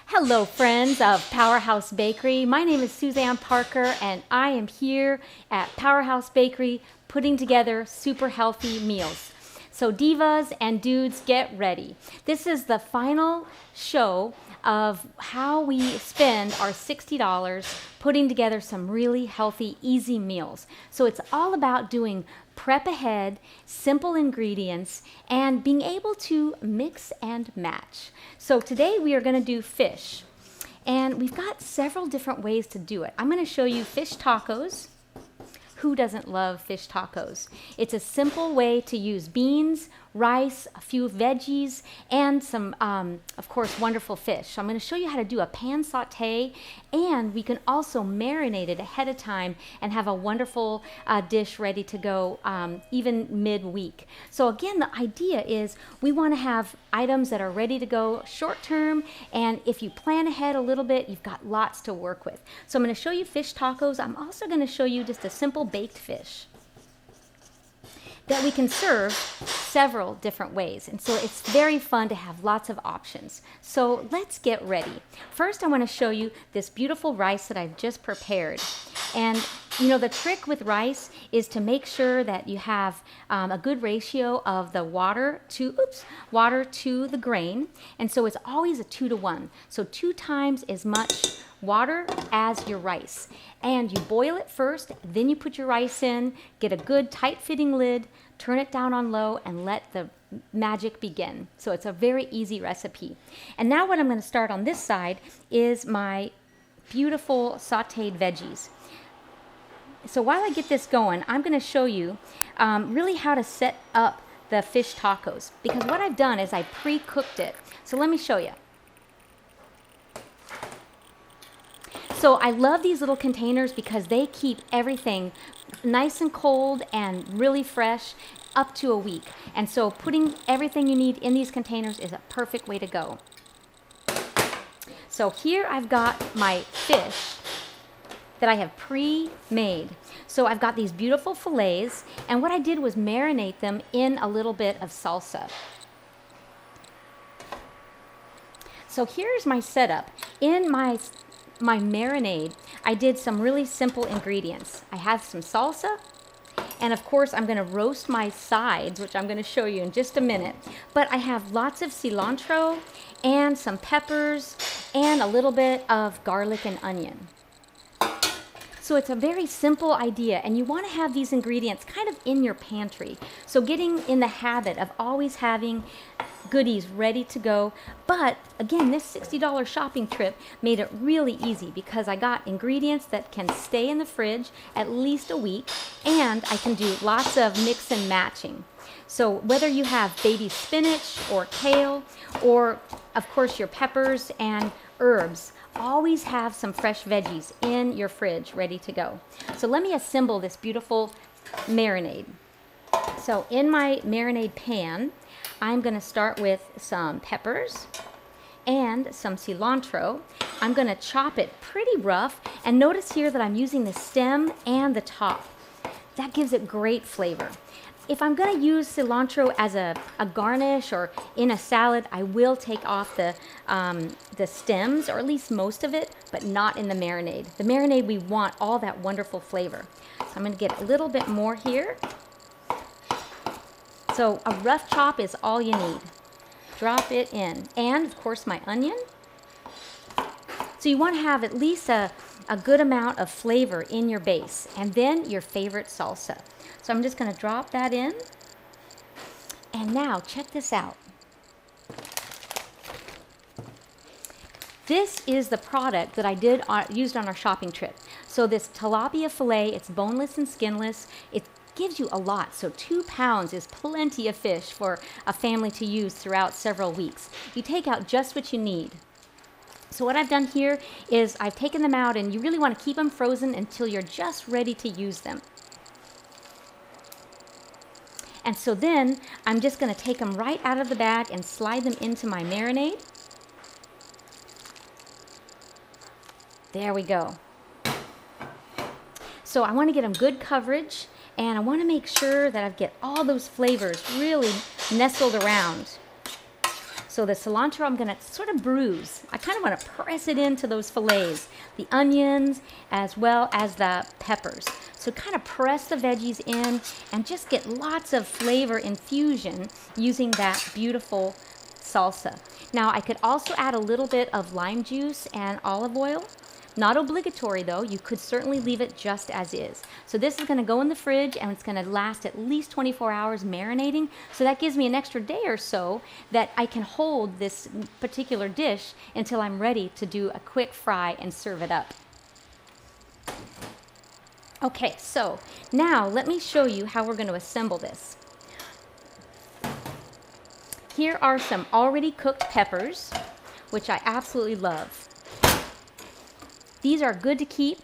Hello friends of Powerhouse Bakery. My name is Suzanne Parker and I am here at Powerhouse Bakery putting together super healthy meals. So divas and dudes, get ready. This is the final show of how we spend our $60 putting together some really healthy, easy meals. So it's all about doing prep ahead, simple ingredients, and being able to mix and match. So today we are going to do fish. And we've got several different ways to do it. I'm going to show you fish tacos. Who doesn't love fish tacos? It's a simple way to use beans, rice, a few veggies, and some, of course, wonderful fish. So I'm going to show you how to do a pan saute, and we can also marinate it ahead of time and have a wonderful dish ready to go even mid-week. So again, the idea is we want to have items that are ready to go short term, and if you plan ahead a little bit, you've got lots to work with. So I'm going to show you fish tacos. I'm also going to show you just a simple baked fish that we can serve several different ways. And so it's very fun to have lots of options. So let's get ready. First, I want to show you this beautiful rice that I've just prepared. And you know, the trick with rice is to make sure that you have a good ratio of the water to the grain. And so it's always a 2-to-1. So 2 times as much water as your rice. And you boil it first, then you put your rice in, get a good tight fitting lid, turn it down on low, and let the magic begin. So it's a very easy recipe. And now what I'm going to start on this side is my beautiful sauteed veggies. So while I get this going, I'm going to show you really how to set up the fish tacos. Because what I've done is I pre-cooked it. So let me show you. So I love these little containers because they keep everything nice and cold and really fresh up to a week. And so putting everything you need in these containers is a perfect way to go. So here I've got my fish that I have pre-made. So I've got these beautiful fillets, and what I did was marinate them in a little bit of salsa. So here's my setup. In my marinade, I did some really simple ingredients. I have some salsa, and of course I'm going to roast my sides, which I'm going to show you in just a minute. But I have lots of cilantro and some peppers and a little bit of garlic and onion. So it's a very simple idea, and you want to have these ingredients kind of in your pantry. So getting in the habit of always having goodies ready to go. But again, this $60 shopping trip made it really easy because I got ingredients that can stay in the fridge at least a week, and I can do lots of mix and matching. So whether you have baby spinach or kale, or of course your peppers and herbs, always have some fresh veggies in your fridge ready to go. So let me assemble this beautiful marinade. So in my marinade pan, I'm going to start with some peppers and some cilantro. I'm going to chop it pretty rough, and notice here that I'm using the stem and the top. That gives it great flavor. If I'm going to use cilantro as a garnish or in a salad, I will take off the stems, or at least most of it, but not in the marinade. The marinade, we want all that wonderful flavor. So I'm going to get a little bit more here. So a rough chop is all you need. Drop it in. And of course my onion. So you want to have at least a good amount of flavor in your base, and then your favorite salsa. So I'm just going to drop that in. And now check this out. This is the product that I used on our shopping trip. So this tilapia fillet, it's boneless and skinless. It gives you a lot. So 2 pounds is plenty of fish for a family to use throughout several weeks. You take out just what you need. So what I've done here is I've taken them out, and you really want to keep them frozen until you're just ready to use them. And so then I'm just going to take them right out of the bag and slide them into my marinade. There we go. So I want to get them good coverage, And I want to make sure that I get all those flavors really nestled around. So the cilantro I'm going to sort of bruise. I kind of want to press it into those fillets, the onions as well as the peppers. So kind of press the veggies in and just get lots of flavor infusion using that beautiful salsa. Now I could also add a little bit of lime juice and olive oil. Not obligatory though, you could certainly leave it just as is. So this is going to go in the fridge and it's going to last at least 24 hours marinating. So that gives me an extra day or so that I can hold this particular dish until I'm ready to do a quick fry and serve it up. Okay, so now let me show you how we're going to assemble this. Here are some already cooked peppers, which I absolutely love. These are good to keep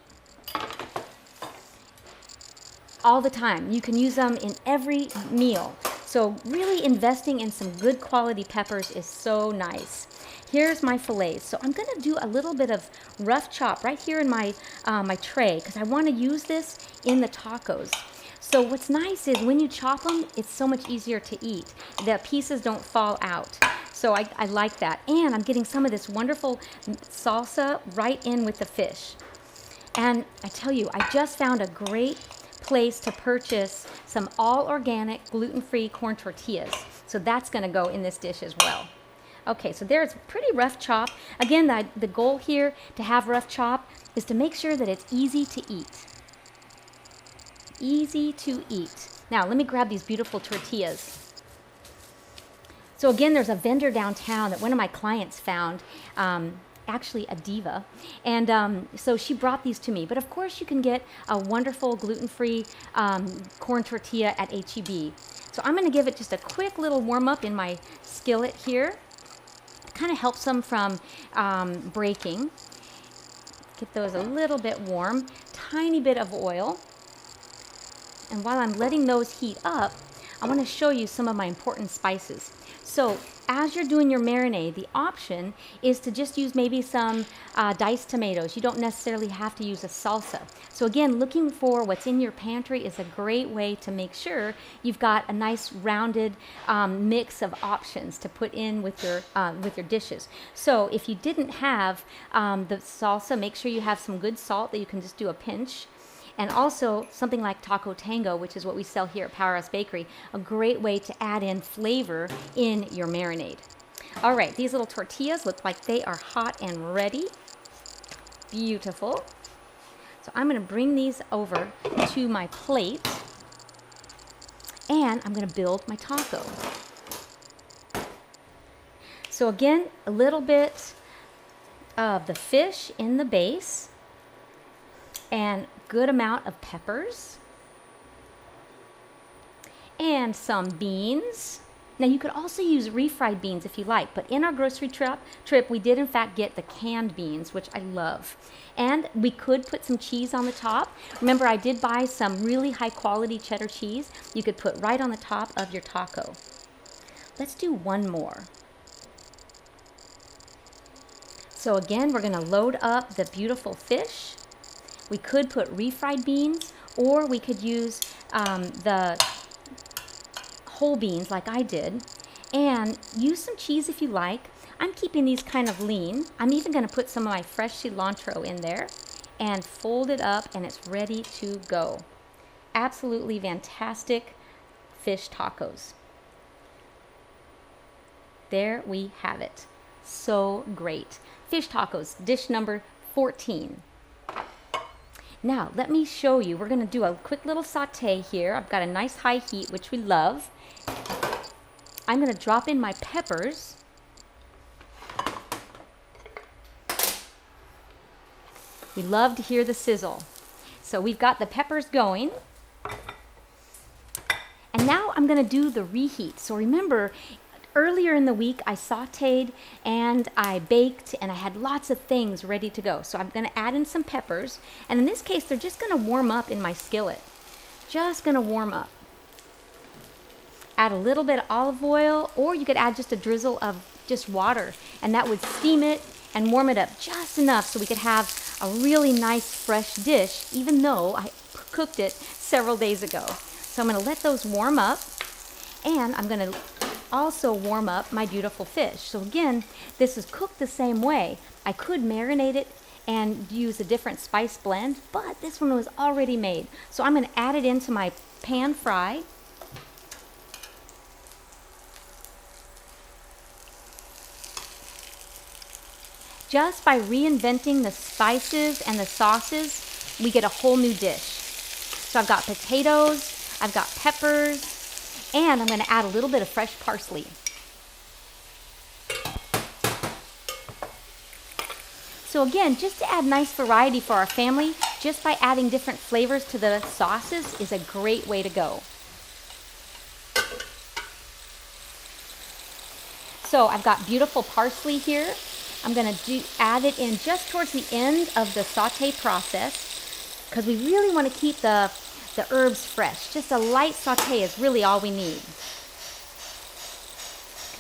all the time. You can use them in every meal. So really investing in some good quality peppers is so nice. Here's my fillets. So I'm going to do a little bit of rough chop right here in my tray because I want to use this in the tacos. So what's nice is when you chop them, it's so much easier to eat. The pieces don't fall out. So I like that. And I'm getting some of this wonderful salsa right in with the fish. And I tell you, I just found a great place to purchase some all organic gluten-free corn tortillas. So that's going to go in this dish as well. Okay, so there's pretty rough chop. Again, the goal here to have rough chop is to make sure that it's easy to eat. Easy to eat. Now, let me grab these beautiful tortillas. So again, there's a vendor downtown that one of my clients found, actually a diva, and so she brought these to me. But of course, you can get a wonderful gluten-free corn tortilla at H-E-B. So I'm going to give it just a quick little warm-up in my skillet here. It kind of helps them from breaking. Get those a little bit warm. Tiny bit of oil. And while I'm letting those heat up, I want to show you some of my important spices. So as you're doing your marinade, the option is to just use maybe some diced tomatoes. You don't necessarily have to use a salsa. So again, looking for what's in your pantry is a great way to make sure you've got a nice rounded mix of options to put in with your dishes. So if you didn't have the salsa, make sure you have some good salt that you can just do a pinch. And also something like Taco Tango, which is what we sell here at Powerhouse Bakery, a great way to add in flavor in your marinade. All right, these little tortillas look like they are hot and ready. Beautiful. So I'm going to bring these over to my plate, and I'm going to build my taco. So again, a little bit of the fish in the base, and good amount of peppers and some beans. Now you could also use refried beans if you like, but in our grocery trip we did in fact get the canned beans, which I love. And we could put some cheese on the top. Remember, I did buy some really high quality cheddar cheese you could put right on the top of your taco. Let's do one more. So again, we're going to load up the beautiful fish. We could put refried beans, or we could use the whole beans like I did, and use some cheese if you like. I'm keeping these kind of lean. I'm even going to put some of my fresh cilantro in there and fold it up, and it's ready to go. Absolutely fantastic fish tacos. There we have it. So great. Fish tacos, dish number 14. Now, let me show you. We're going to do a quick little saute here. I've got a nice high heat, which we love. I'm going to drop in my peppers. We love to hear the sizzle. So we've got the peppers going. And now I'm going to do the reheat. So remember, earlier in the week, I sauteed and I baked and I had lots of things ready to go. So I'm going to add in some peppers. And in this case, they're just going to warm up in my skillet. Just going to warm up. Add a little bit of olive oil, or you could add just a drizzle of just water. And that would steam it and warm it up just enough so we could have a really nice fresh dish, even though I cooked it several days ago. So I'm going to let those warm up, and I'm going to also warm up my beautiful fish. So again, this is cooked the same way. I could marinate it and use a different spice blend, but this one was already made. So I'm going to add it into my pan fry. Just by reinventing the spices and the sauces, we get a whole new dish. So I've got potatoes, I've got peppers, and I'm going to add a little bit of fresh parsley. So again, just to add nice variety for our family, just by adding different flavors to the sauces is a great way to go. So I've got beautiful parsley here. I'm going to add it in just towards the end of the saute process because we really want to keep the herbs fresh. Just a light saute is really all we need.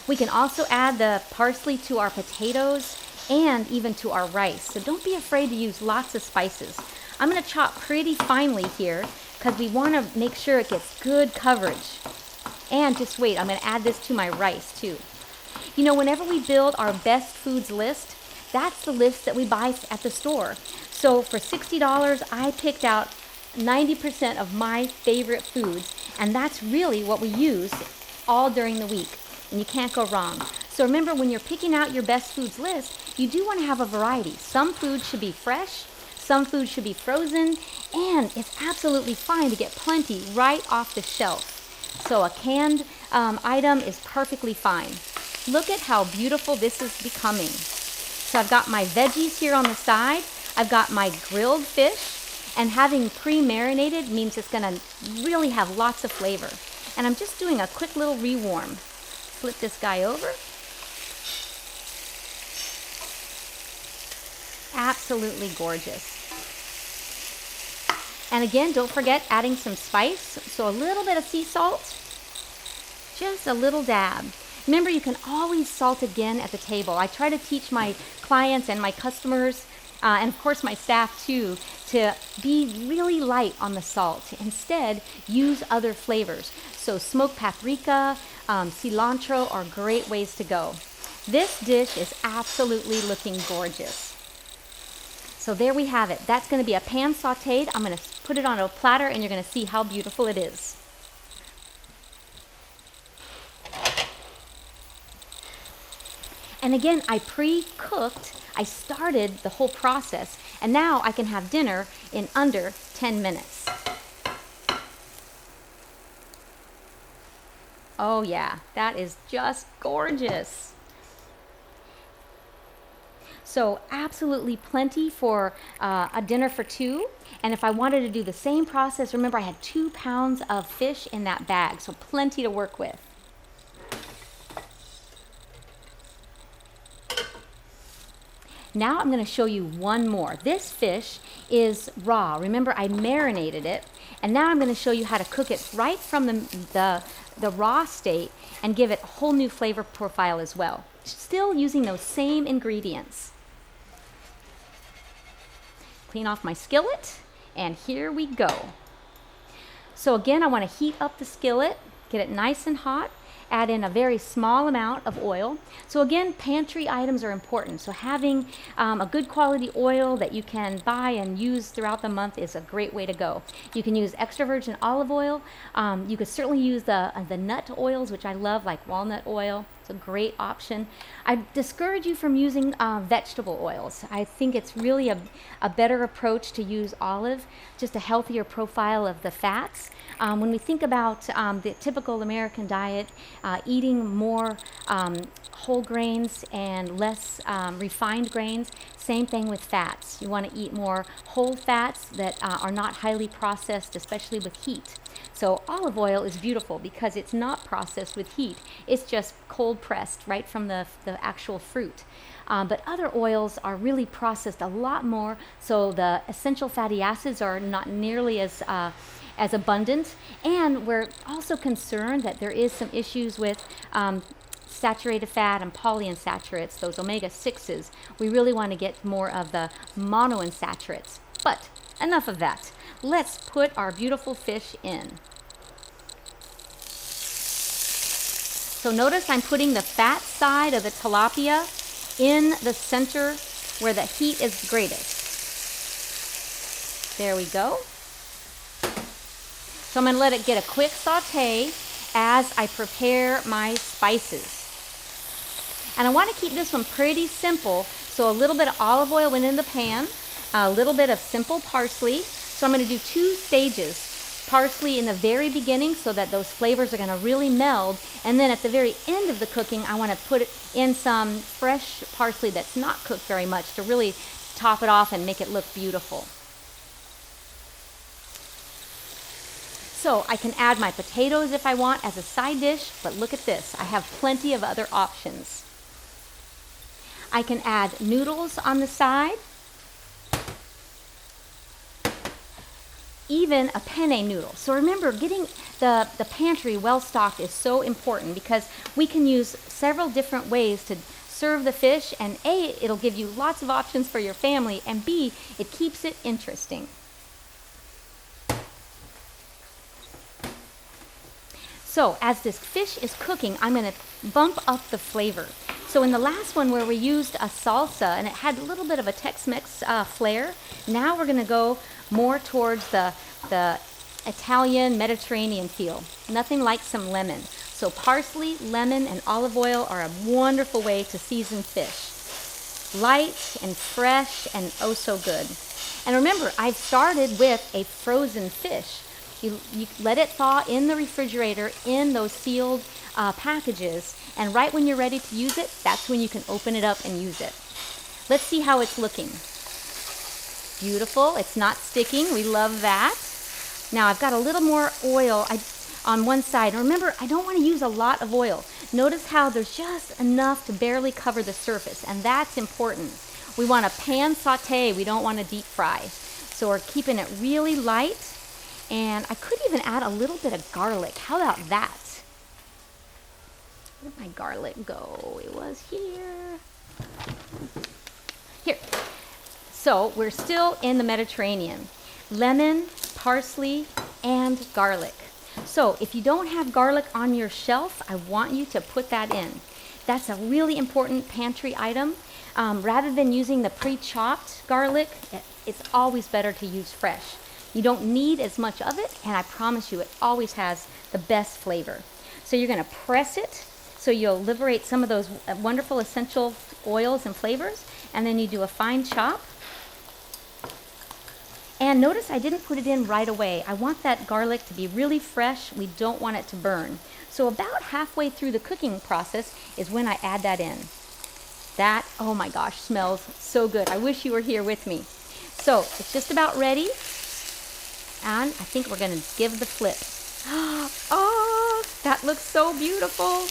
We can also add the parsley to our potatoes and even to our rice. So don't be afraid to use lots of spices. I'm going to chop pretty finely here because we want to make sure it gets good coverage. And just wait, I'm going to add this to my rice too. You know, whenever we build our best foods list, that's the list that we buy at the store. So for $60, I picked out 90% of my favorite foods, and that's really what we use all during the week, and you can't go wrong. So remember, when you're picking out your best foods list, you do want to have a variety. Some foods should be fresh, some foods should be frozen, and it's absolutely fine to get plenty right off the shelf. So a canned item is perfectly fine. Look at how beautiful this is becoming. So I've got my veggies here on the side. I've got my grilled fish, and having pre-marinated means it's going to really have lots of flavor. And I'm just doing a quick little rewarm. Flip this guy over. Absolutely gorgeous. And again, don't forget adding some spice. So a little bit of sea salt, just a little dab. Remember, you can always salt again at the table. I try to teach my clients and my customers, and of course my staff too, to be really light on the salt. Instead, use other flavors. So smoked paprika, cilantro are great ways to go. This dish is absolutely looking gorgeous. So there we have it. That's going to be a pan sauteed. I'm going to put it on a platter, and you're going to see how beautiful it is. And again, I pre-cooked, I started the whole process, and now I can have dinner in under 10 minutes. Oh yeah, that is just gorgeous. So absolutely plenty for a dinner for two. And if I wanted to do the same process, remember I had 2 pounds of fish in that bag, so plenty to work with. Now I'm going to show you one more. This fish is raw. Remember, I marinated it, and now I'm going to show you how to cook it right from the raw state and give it a whole new flavor profile as well. Still using those same ingredients. Clean off my skillet, and here we go. So again, I want to heat up the skillet, get it nice and hot. Add in a very small amount of oil. So again, pantry items are important. So having a good quality oil that you can buy and use throughout the month is a great way to go. You can use extra virgin olive oil. You could certainly use the nut oils, which I love, like walnut oil. It's a great option. I discourage you from using vegetable oils. I think it's really a better approach to use olive, just a healthier profile of the fats. When we think about the typical American diet, eating more whole grains and less refined grains, same thing with fats. You want to eat more whole fats that are not highly processed, especially with heat. So olive oil is beautiful because it's not processed with heat. It's just cold pressed right from the actual fruit. But other oils are really processed a lot more, so the essential fatty acids are not nearly as abundant. And we're also concerned that there is some issues with saturated fat and polyunsaturates, those omega-6s. We really want to get more of the monounsaturates. But enough of that. let's put our beautiful fish in. So notice I'm putting the fat side of the tilapia in the center where the heat is greatest. There we go. So I'm going to let it get a quick saute as I prepare my spices. And I want to keep this one pretty simple. So a little bit of olive oil went in the pan, a little bit of simple parsley. So I'm going to do 2 stages. Parsley in the very beginning so that those flavors are going to really meld. And then at the very end of the cooking, I want to put in some fresh parsley that's not cooked very much to really top it off and make it look beautiful. So I can add my potatoes if I want as a side dish, but look at this. I have plenty of other options. I can add noodles on the side. Even a penne noodle. So remember, getting the pantry well stocked is so important because we can use several different ways to serve the fish, and A, it'll give you lots of options for your family, and B, it keeps it interesting. So as this fish is cooking, I'm going to bump up the flavor. So in the last one where we used a salsa and it had a little bit of a Tex-Mex flair, now we're going to go more towards the Italian Mediterranean feel. Nothing like some lemon. So parsley, lemon, and olive oil are a wonderful way to season fish. Light and fresh and oh so good. And remember, I've started with a frozen fish. You let it thaw in the refrigerator in those sealed packages, and right when you're ready to use it, that's when you can open it up and use it. Let's see how it's looking. Beautiful. It's not sticking. We love that. Now I've got a little more oil on one side. And remember, I don't want to use a lot of oil. Notice how there's just enough to barely cover the surface, and that's important. We want a pan saute. We don't want to deep fry. So we're keeping it really light. And I could even add a little bit of garlic. How about that? Where did my garlic go? It was here. Here. So we're still in the Mediterranean. Lemon, parsley, and garlic. So if you don't have garlic on your shelf, I want you to put that in. That's a really important pantry item. Rather than using the pre-chopped garlic, it's always better to use fresh. You don't need as much of it, and I promise you it always has the best flavor. So you're going to press it so you'll liberate some of those wonderful essential oils and flavors, and then you do a fine chop. And notice I didn't put it in right away. I want that garlic to be really fresh. We don't want it to burn. So about halfway through the cooking process is when I add that in. That, oh my gosh, smells so good. I wish you were here with me. So it's just about ready. And I think we're going to give the flip. Oh, that looks so beautiful.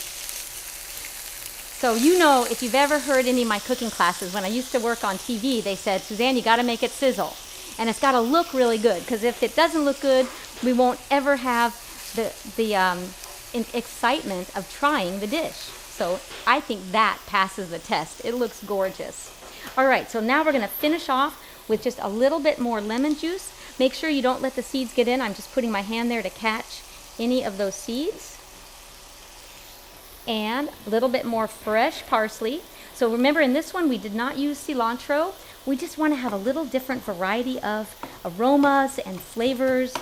So you know, if you've ever heard any of my cooking classes, when I used to work on TV, they said, Suzanne, you got to make it sizzle. And it's got to look really good, because if it doesn't look good, we won't ever have the excitement of trying the dish. So I think that passes the test. It looks gorgeous. All right, so now we're going to finish off with just a little bit more lemon juice. Make sure you don't let the seeds get in. I'm just putting my hand there to catch any of those seeds. And a little bit more fresh parsley. So remember, in this one we did not use cilantro. We just want to have a little different variety of aromas and flavors.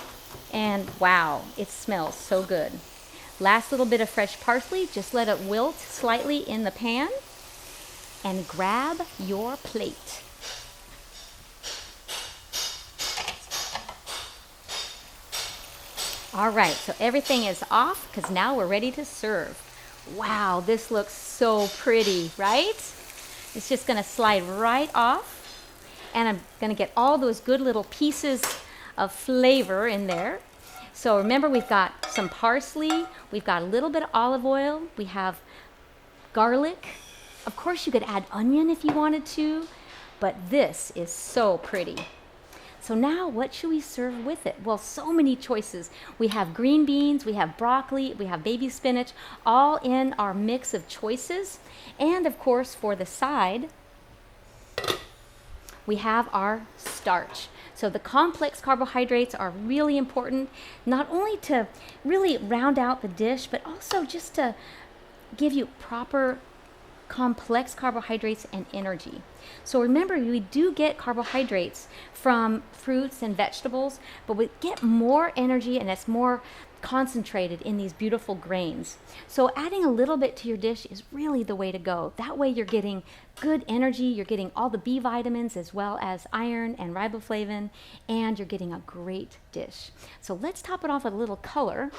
And wow, it smells so good. Last little bit of fresh parsley. Just let it wilt slightly in the pan. And grab your plate. All right, so everything is off because now we're ready to serve. Wow, this looks so pretty, right? It's just going to slide right off. And I'm going to get all those good little pieces of flavor in there. So remember, we've got some parsley. We've got a little bit of olive oil. We have garlic. Of course, you could add onion if you wanted to. But this is so pretty. So now what should we serve with it? Well, so many choices. We have green beans, we have broccoli, we have baby spinach, all in our mix of choices. And of course, for the side, we have our starch. So the complex carbohydrates are really important, not only to really round out the dish, but also just to give you proper complex carbohydrates and energy. So remember, we do get carbohydrates from fruits and vegetables, but we get more energy and it's more concentrated in these beautiful grains. So adding a little bit to your dish is really the way to go. That way you're getting good energy, you're getting all the B vitamins as well as iron and riboflavin, and you're getting a great dish. So let's top it off with a little color.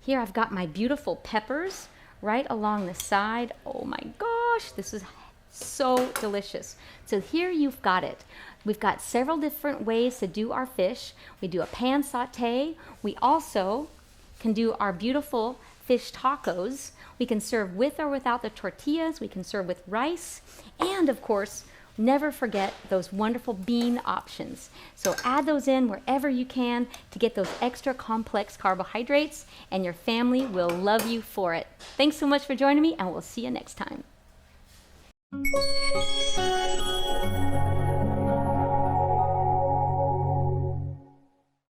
Here I've got my beautiful peppers right along the side. Oh my gosh, this is so delicious. So here you've got it. We've got several different ways to do our fish. We do a pan saute. We also can do our beautiful fish tacos. We can serve with or without the tortillas. We can serve with rice. And of course, never forget those wonderful bean options. So add those in wherever you can to get those extra complex carbohydrates, and your family will love you for it. Thanks so much for joining me, and we'll see you next time.